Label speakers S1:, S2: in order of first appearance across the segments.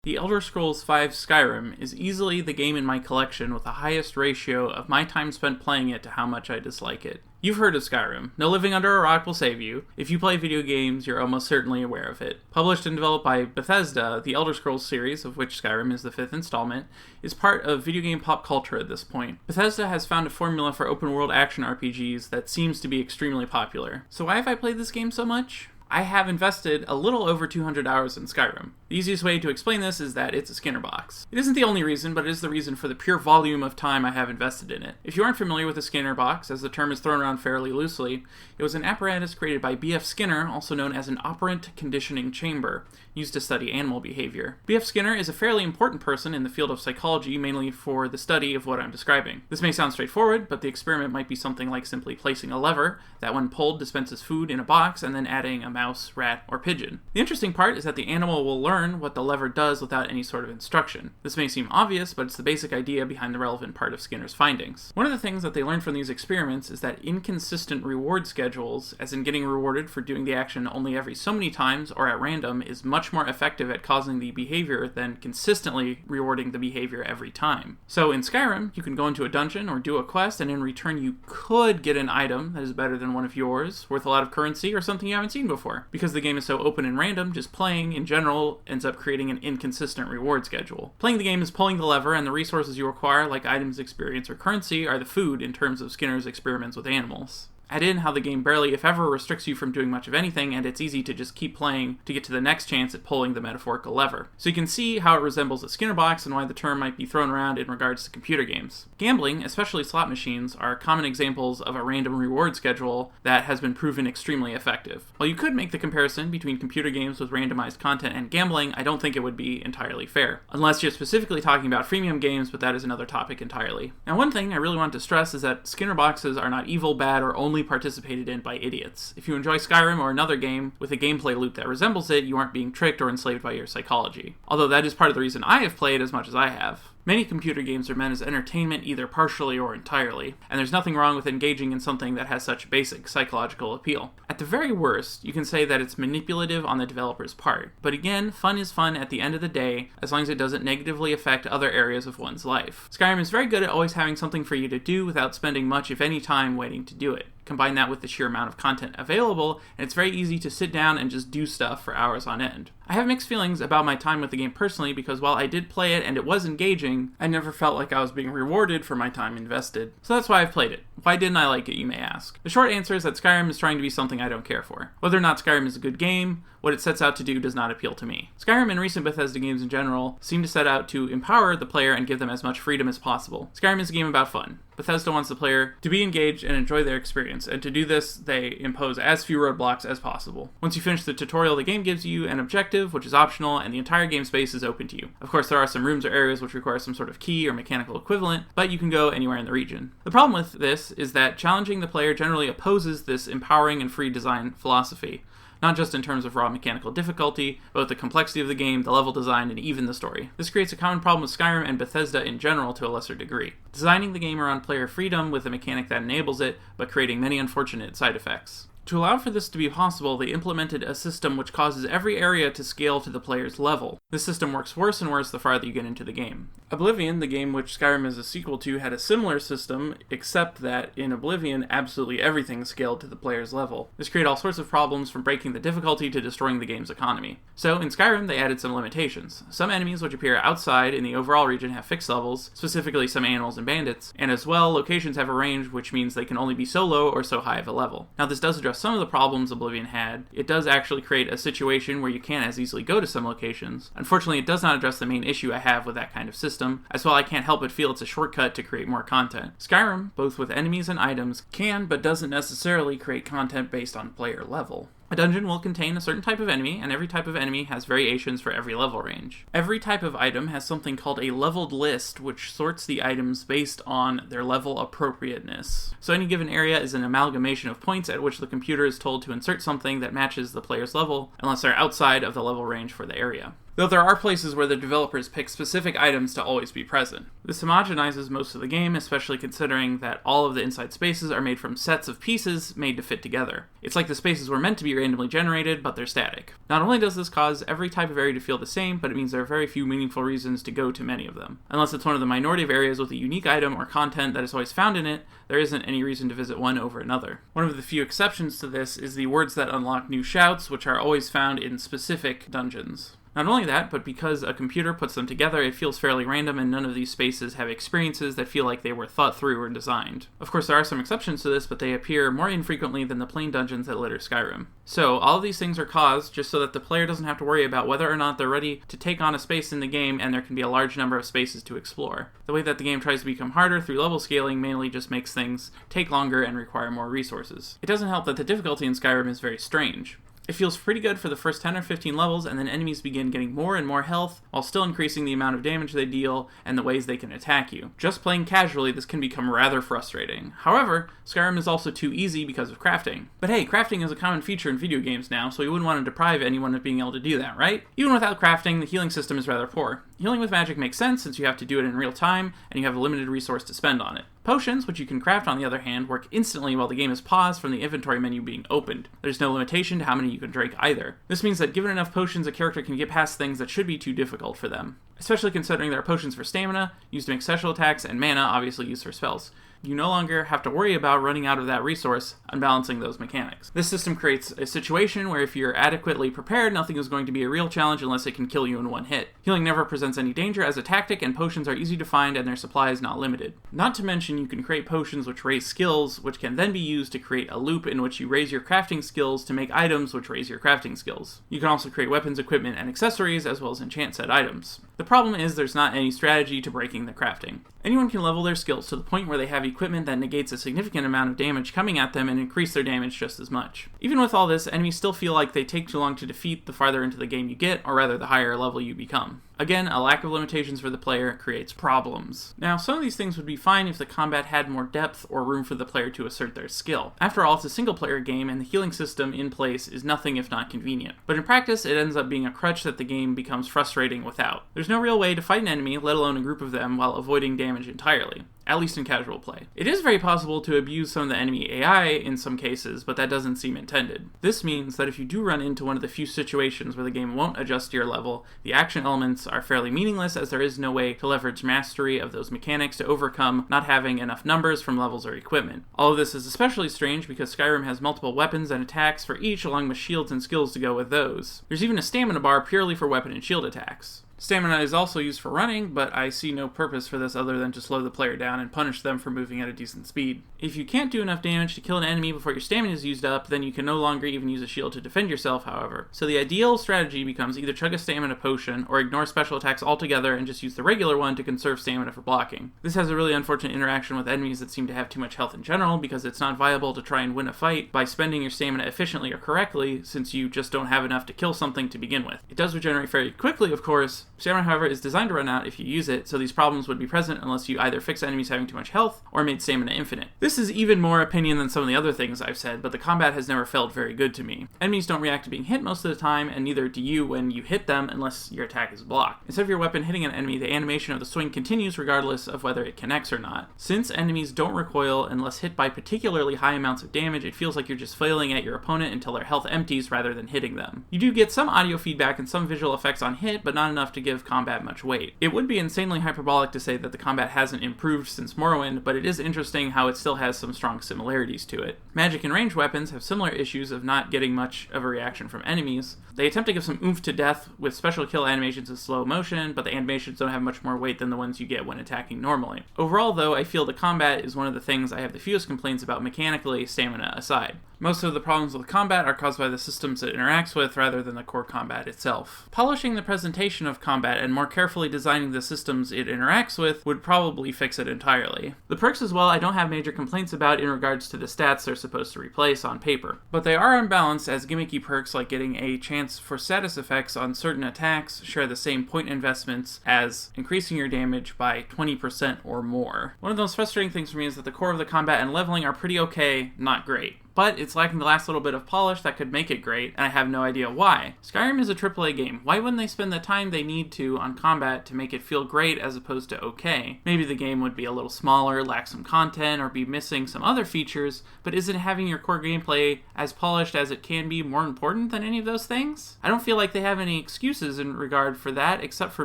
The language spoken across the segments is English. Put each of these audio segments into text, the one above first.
S1: The Elder Scrolls V Skyrim is easily the game in my collection with the highest ratio of my time spent playing it to how much I dislike it. You've heard of Skyrim. No living under a rock will save you. If you play video games, you're almost certainly aware of it. Published and developed by Bethesda, the Elder Scrolls series, of which Skyrim is the fifth installment, is part of video game pop culture at this point. Bethesda has found a formula for open-world action RPGs that seems to be extremely popular. So why have I played this game so much? I have invested a little over 200 hours in Skyrim. The easiest way to explain this is that it's a Skinner box. It isn't the only reason, but it is the reason for the pure volume of time I have invested in it. If you aren't familiar with the Skinner box, as the term is thrown around fairly loosely, it was an apparatus created by B.F. Skinner, also known as an operant conditioning chamber, used to study animal behavior. B.F. Skinner is a fairly important person in the field of psychology, mainly for the study of what I'm describing. This may sound straightforward, but the experiment might be something like simply placing a lever that, when pulled, dispenses food in a box and then adding a mouse, rat, or pigeon. The interesting part is that the animal will learn what the lever does without any sort of instruction. This may seem obvious, but it's the basic idea behind the relevant part of Skinner's findings. One of the things that they learned from these experiments is that inconsistent reward schedules, as in getting rewarded for doing the action only every so many times or at random, is much more effective at causing the behavior than consistently rewarding the behavior every time. So in Skyrim, you can go into a dungeon or do a quest, and in return you could get an item that is better than one of yours, worth a lot of currency, or something you haven't seen before. Because the game is so open and random, just playing, in general, ends up creating an inconsistent reward schedule. Playing the game is pulling the lever, and the resources you acquire, like items, experience, or currency, are the food in terms of Skinner's experiments with animals. Add in how the game barely, if ever, restricts you from doing much of anything, and it's easy to just keep playing to get to the next chance at pulling the metaphorical lever. So you can see how it resembles a Skinner box and why the term might be thrown around in regards to computer games. Gambling, especially slot machines, are common examples of a random reward schedule that has been proven extremely effective. While you could make the comparison between computer games with randomized content and gambling, I don't think it would be entirely fair. Unless you're specifically talking about freemium games, but that is another topic entirely. Now, one thing I really want to stress is that Skinner boxes are not evil, bad, or only participated in by idiots. If you enjoy Skyrim or another game with a gameplay loop that resembles it, you aren't being tricked or enslaved by your psychology. Although that is part of the reason I have played as much as I have. Many computer games are meant as entertainment either partially or entirely, and there's nothing wrong with engaging in something that has such basic psychological appeal. At the very worst, you can say that it's manipulative on the developer's part. But again, fun is fun at the end of the day, as long as it doesn't negatively affect other areas of one's life. Skyrim is very good at always having something for you to do without spending much, if any, time waiting to do it. Combine that with the sheer amount of content available, and it's very easy to sit down and just do stuff for hours on end. I have mixed feelings about my time with the game personally, because while I did play it and it was engaging, I never felt like I was being rewarded for my time invested. So that's why I've played it. Why didn't I like it, you may ask? The short answer is that Skyrim is trying to be something I don't care for. Whether or not Skyrim is a good game, what it sets out to do does not appeal to me. Skyrim and recent Bethesda games in general seem to set out to empower the player and give them as much freedom as possible. Skyrim is a game about fun. Bethesda wants the player to be engaged and enjoy their experience, and to do this, they impose as few roadblocks as possible. Once you finish the tutorial, the game gives you an objective, which is optional, and the entire game space is open to you. Of course, there are some rooms or areas which require some sort of key or mechanical equivalent, but you can go anywhere in the region. The problem with this is that challenging the player generally opposes this empowering and free design philosophy. Not just in terms of raw mechanical difficulty, but with the complexity of the game, the level design, and even the story. This creates a common problem with Skyrim and Bethesda in general to a lesser degree. Designing the game around player freedom with a mechanic that enables it, but creating many unfortunate side effects. To allow for this to be possible, they implemented a system which causes every area to scale to the player's level. This system works worse and worse the farther you get into the game. Oblivion, the game which Skyrim is a sequel to, had a similar system, except that in Oblivion, absolutely everything scaled to the player's level. This created all sorts of problems, from breaking the difficulty to destroying the game's economy. So in Skyrim, they added some limitations. Some enemies which appear outside in the overall region have fixed levels, specifically some animals and bandits, and as well, locations have a range, which means they can only be so low or so high of a level. Now this does address some of the problems Oblivion had. It does actually create a situation where you can't as easily go to some locations. Unfortunately, it does not address the main issue I have with that kind of system, as well I can't help but feel it's a shortcut to create more content. Skyrim, both with enemies and items, can but doesn't necessarily create content based on player level. A dungeon will contain a certain type of enemy, and every type of enemy has variations for every level range. Every type of item has something called a leveled list, which sorts the items based on their level appropriateness. So any given area is an amalgamation of points at which the computer is told to insert something that matches the player's level, unless they're outside of the level range for the area. though there are places where the developers pick specific items to always be present. This homogenizes most of the game, especially considering that all of the inside spaces are made from sets of pieces made to fit together. It's like the spaces were meant to be randomly generated, but they're static. Not only does this cause every type of area to feel the same, but it means there are very few meaningful reasons to go to many of them. Unless it's one of the minority of areas with a unique item or content that is always found in it, there isn't any reason to visit one over another. One of the few exceptions to this is the words that unlock new shouts, which are always found in specific dungeons. Not only that, but because a computer puts them together, it feels fairly random, and none of these spaces have experiences that feel like they were thought through or designed. Of course, there are some exceptions to this, but they appear more infrequently than the plain dungeons that litter Skyrim. So, all of these things are caused just so that the player doesn't have to worry about whether or not they're ready to take on a space in the game, and there can be a large number of spaces to explore. The way that the game tries to become harder through level scaling mainly just makes things take longer and require more resources. It doesn't help that the difficulty in Skyrim is very strange. It feels pretty good for the first 10 or 15 levels, and then enemies begin getting more and more health, while still increasing the amount of damage they deal and the ways they can attack you. Just playing casually, this can become rather frustrating. However, Skyrim is also too easy because of crafting. But hey, crafting is a common feature in video games now, so you wouldn't want to deprive anyone of being able to do that, right? Even without crafting, the healing system is rather poor. Healing with magic makes sense since you have to do it in real time, and you have a limited resource to spend on it. Potions, which you can craft on the other hand, work instantly while the game is paused from the inventory menu being opened. There's no limitation to how many you can drink either. This means that given enough potions, a character can get past things that should be too difficult for them. Especially considering there are potions for stamina, used to make special attacks, and mana, obviously used for spells. You no longer have to worry about running out of that resource, unbalancing those mechanics. This system creates a situation where if you're adequately prepared, nothing is going to be a real challenge unless it can kill you in one hit. Healing never presents any danger as a tactic, and potions are easy to find and their supply is not limited. Not to mention, you can create potions which raise skills, which can then be used to create a loop in which you raise your crafting skills to make items which raise your crafting skills. You can also create weapons, equipment, and accessories, as well as enchant said items. The problem is there's not any strategy to breaking the crafting. Anyone can level their skills to the point where they have equipment that negates a significant amount of damage coming at them and increase their damage just as much. Even with all this, enemies still feel like they take too long to defeat the farther into the game you get, or rather the higher level you become. Again, a lack of limitations for the player creates problems. Now, some of these things would be fine if the combat had more depth or room for the player to assert their skill. After all, it's a single-player game, and the healing system in place is nothing if not convenient. But in practice, it ends up being a crutch that the game becomes frustrating without. There's no real way to fight an enemy, let alone a group of them, while avoiding damage entirely. At least in casual play. It is very possible to abuse some of the enemy AI in some cases, but that doesn't seem intended. This means that if you do run into one of the few situations where the game won't adjust to your level, the action elements are fairly meaningless as there is no way to leverage mastery of those mechanics to overcome not having enough numbers from levels or equipment. All of this is especially strange because Skyrim has multiple weapons and attacks for each along with shields and skills to go with those. There's even a stamina bar purely for weapon and shield attacks. Stamina is also used for running, but I see no purpose for this other than to slow the player down and punish them for moving at a decent speed. If you can't do enough damage to kill an enemy before your stamina is used up, then you can no longer even use a shield to defend yourself, however. So the ideal strategy becomes either chug a stamina potion, or ignore special attacks altogether and just use the regular one to conserve stamina for blocking. This has a really unfortunate interaction with enemies that seem to have too much health in general, because it's not viable to try and win a fight by spending your stamina efficiently or correctly, since you just don't have enough to kill something to begin with. It does regenerate very quickly, of course. Stamina, however, is designed to run out if you use it, so these problems would be present unless you either fix enemies having too much health or made stamina infinite. This is even more opinion than some of the other things I've said, but the combat has never felt very good to me. Enemies don't react to being hit most of the time, and neither do you when you hit them unless your attack is blocked. Instead of your weapon hitting an enemy, the animation of the swing continues regardless of whether it connects or not. Since enemies don't recoil unless hit by particularly high amounts of damage, it feels like you're just flailing at your opponent until their health empties rather than hitting them. You do get some audio feedback and some visual effects on hit, but not enough to give combat much weight. It would be insanely hyperbolic to say that the combat hasn't improved since Morrowind, but it is interesting how it still has some strong similarities to it. Magic and ranged weapons have similar issues of not getting much of a reaction from enemies. They attempt to give some oomph to death with special kill animations in slow motion, but the animations don't have much more weight than the ones you get when attacking normally. Overall, though, I feel the combat is one of the things I have the fewest complaints about mechanically, stamina aside. Most of the problems with combat are caused by the systems it interacts with rather than the core combat itself. Polishing the presentation of combat and more carefully designing the systems it interacts with would probably fix it entirely. The perks as well I don't have major complaints about in regards to the stats they're supposed to replace on paper, but they are unbalanced as gimmicky perks like getting a chance for status effects on certain attacks share the same point investments as increasing your damage by 20% or more. One of the most frustrating things for me is that the core of the combat and leveling are pretty okay, not great. but it's lacking the last little bit of polish that could make it great, and I have no idea why. Skyrim is a AAA game. Why wouldn't they spend the time they need to on combat to make it feel great as opposed to okay? Maybe the game would be a little smaller, lack some content, or be missing some other features, but isn't having your core gameplay as polished as it can be more important than any of those things? I don't feel like they have any excuses in regard for that except for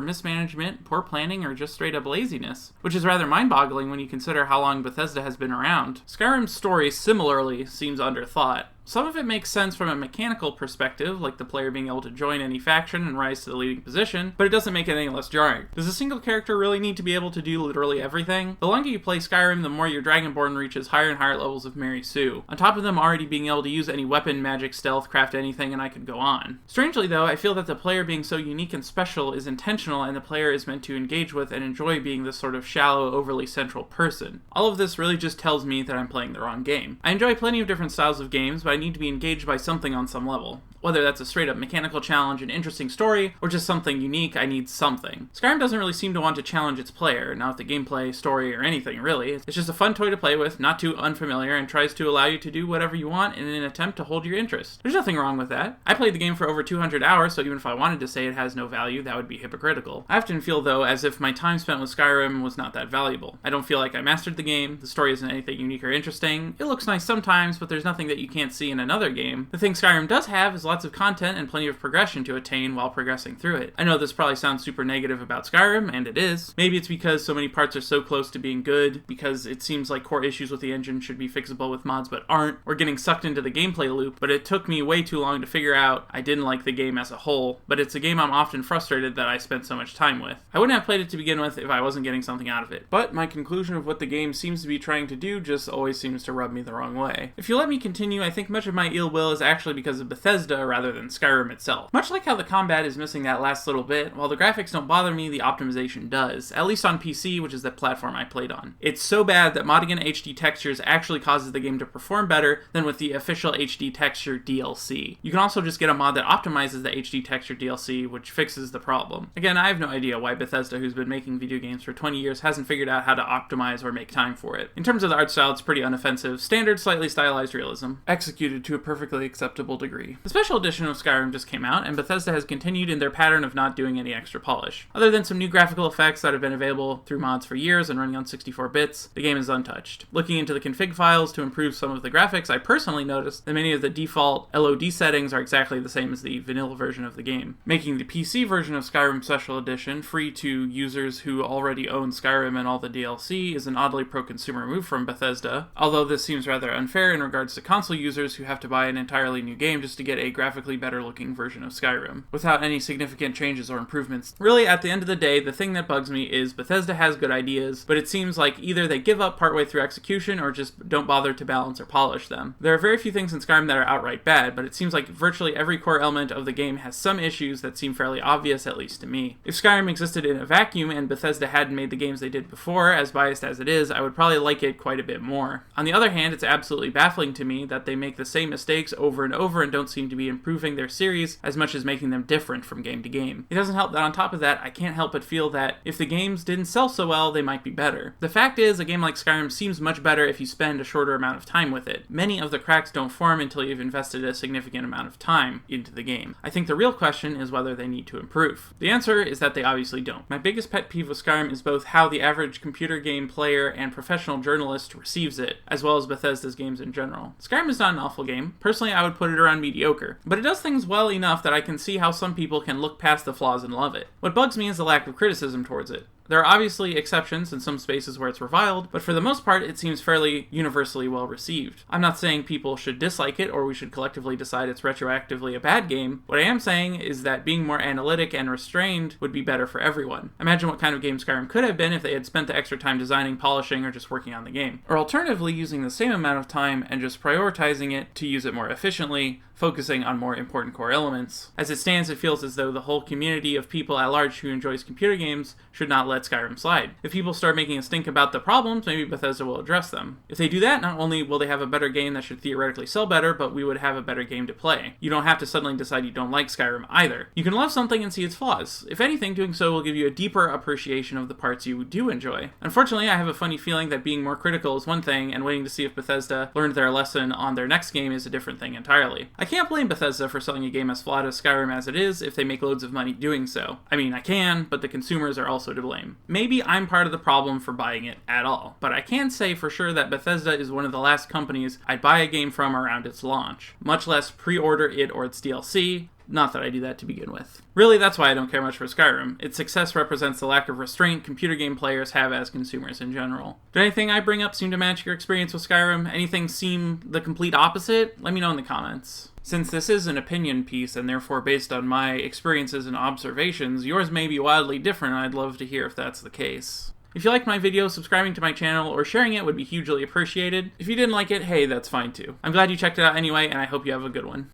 S1: mismanagement, poor planning, or just straight up laziness, which is rather mind-boggling when you consider how long Bethesda has been around. Skyrim's story similarly seems underthought. Some of it makes sense from a mechanical perspective, like the player being able to join any faction and rise to the leading position, but it doesn't make it any less jarring. Does a single character really need to be able to do literally everything? The longer you play Skyrim, the more your Dragonborn reaches higher and higher levels of Mary Sue, on top of them already being able to use any weapon, magic, stealth, craft anything, and I could go on. Strangely though, I feel that the player being so unique and special is intentional, and the player is meant to engage with and enjoy being this sort of shallow, overly central person. All of this really just tells me that I'm playing the wrong game. I enjoy plenty of different styles of games, but I need to be engaged by something on some level. Whether that's a straight up mechanical challenge, an interesting story, or just something unique, I need something. Skyrim doesn't really seem to want to challenge its player, not with the gameplay, story, or anything really. It's just a fun toy to play with, not too unfamiliar, and tries to allow you to do whatever you want in an attempt to hold your interest. There's nothing wrong with that. I played the game for over 200 hours, so even if I wanted to say it has no value, that would be hypocritical. I often feel though as if my time spent with Skyrim was not that valuable. I don't feel like I mastered the game, the story isn't anything unique or interesting, it looks nice sometimes, but there's nothing that you can't see in another game. The thing Skyrim does have is lots of content and plenty of progression to attain while progressing through it. I know this probably sounds super negative about Skyrim, and it is. Maybe it's because so many parts are so close to being good, because it seems like core issues with the engine should be fixable with mods but aren't, or getting sucked into the gameplay loop, but it took me way too long to figure out I didn't like the game as a whole, but it's a game I'm often frustrated that I spent so much time with. I wouldn't have played it to begin with if I wasn't getting something out of it, but my conclusion of what the game seems to be trying to do just always seems to rub me the wrong way. If you let me continue, I think much of my ill will is actually because of Bethesda rather than Skyrim itself. Much like how the combat is missing that last little bit, while the graphics don't bother me, the optimization does, at least on PC, which is the platform I played on. It's so bad that modding in HD textures actually causes the game to perform better than with the official HD texture DLC. You can also just get a mod that optimizes the HD texture DLC, which fixes the problem. Again, I have no idea why Bethesda, who's been making video games for 20 years, hasn't figured out how to optimize or make time for it. In terms of the art style, it's pretty unoffensive, standard, slightly stylized realism, executed to a perfectly acceptable degree. The Special Edition of Skyrim just came out, and Bethesda has continued in their pattern of not doing any extra polish. Other than some new graphical effects that have been available through mods for years and running on 64 bits, the game is untouched. Looking into the config files to improve some of the graphics, I personally noticed that many of the default LOD settings are exactly the same as the vanilla version of the game, making the PC version of Skyrim Special Edition free to users who already own Skyrim and all the DLC is an oddly pro-consumer move from Bethesda, although this seems rather unfair in regards to console users who have to buy an entirely new game just to get a graphically better looking version of Skyrim, without any significant changes or improvements. Really, at the end of the day, the thing that bugs me is Bethesda has good ideas, but it seems like either they give up partway through execution or just don't bother to balance or polish them. There are very few things in Skyrim that are outright bad, but it seems like virtually every core element of the game has some issues that seem fairly obvious, at least to me. If Skyrim existed in a vacuum and Bethesda hadn't made the games they did before, as biased as it is, I would probably like it quite a bit more. On the other hand, it's absolutely baffling to me that they make the same mistakes over and over and don't seem to be improving their series as much as making them different from game to game. It doesn't help that on top of that, I can't help but feel that if the games didn't sell so well, they might be better. The fact is, a game like Skyrim seems much better if you spend a shorter amount of time with it. Many of the cracks don't form until you've invested a significant amount of time into the game. I think the real question is whether they need to improve. The answer is that they obviously don't. My biggest pet peeve with Skyrim is both how the average computer game player and professional journalist receives it, as well as Bethesda's games in general. Skyrim is not an awful game. Personally, I would put it around mediocre, but it does things well enough that I can see how some people can look past the flaws and love it. What bugs me is the lack of criticism towards it. There are obviously exceptions in some spaces where it's reviled, but for the most part, it seems fairly universally well received. I'm not saying people should dislike it or we should collectively decide it's retroactively a bad game. What I am saying is that being more analytic and restrained would be better for everyone. Imagine what kind of game Skyrim could have been if they had spent the extra time designing, polishing, or just working on the game. Or alternatively, using the same amount of time and just prioritizing it to use it more efficiently, focusing on more important core elements. As it stands, it feels as though the whole community of people at large who enjoys computer games should not let let Skyrim slide. If people start making a stink about the problems, maybe Bethesda will address them. If they do that, not only will they have a better game that should theoretically sell better, but we would have a better game to play. You don't have to suddenly decide you don't like Skyrim either. You can love something and see its flaws. If anything, doing so will give you a deeper appreciation of the parts you do enjoy. Unfortunately, I have a funny feeling that being more critical is one thing, and waiting to see if Bethesda learned their lesson on their next game is a different thing entirely. I can't blame Bethesda for selling a game as flawed as Skyrim as it is if they make loads of money doing so. I mean, I can, but the consumers are also to blame. Maybe I'm part of the problem for buying it at all, but I can say for sure that Bethesda is one of the last companies I'd buy a game from around its launch, much less pre-order it or its DLC. Not that I do that to begin with. Really, that's why I don't care much for Skyrim. Its success represents the lack of restraint computer game players have as consumers in general. Did anything I bring up seem to match your experience with Skyrim? Anything seem the complete opposite? Let me know in the comments. Since this is an opinion piece and therefore based on my experiences and observations, yours may be wildly different and I'd love to hear if that's the case. If you liked my video, subscribing to my channel or sharing it would be hugely appreciated. If you didn't like it, hey, that's fine too. I'm glad you checked it out anyway, and I hope you have a good one.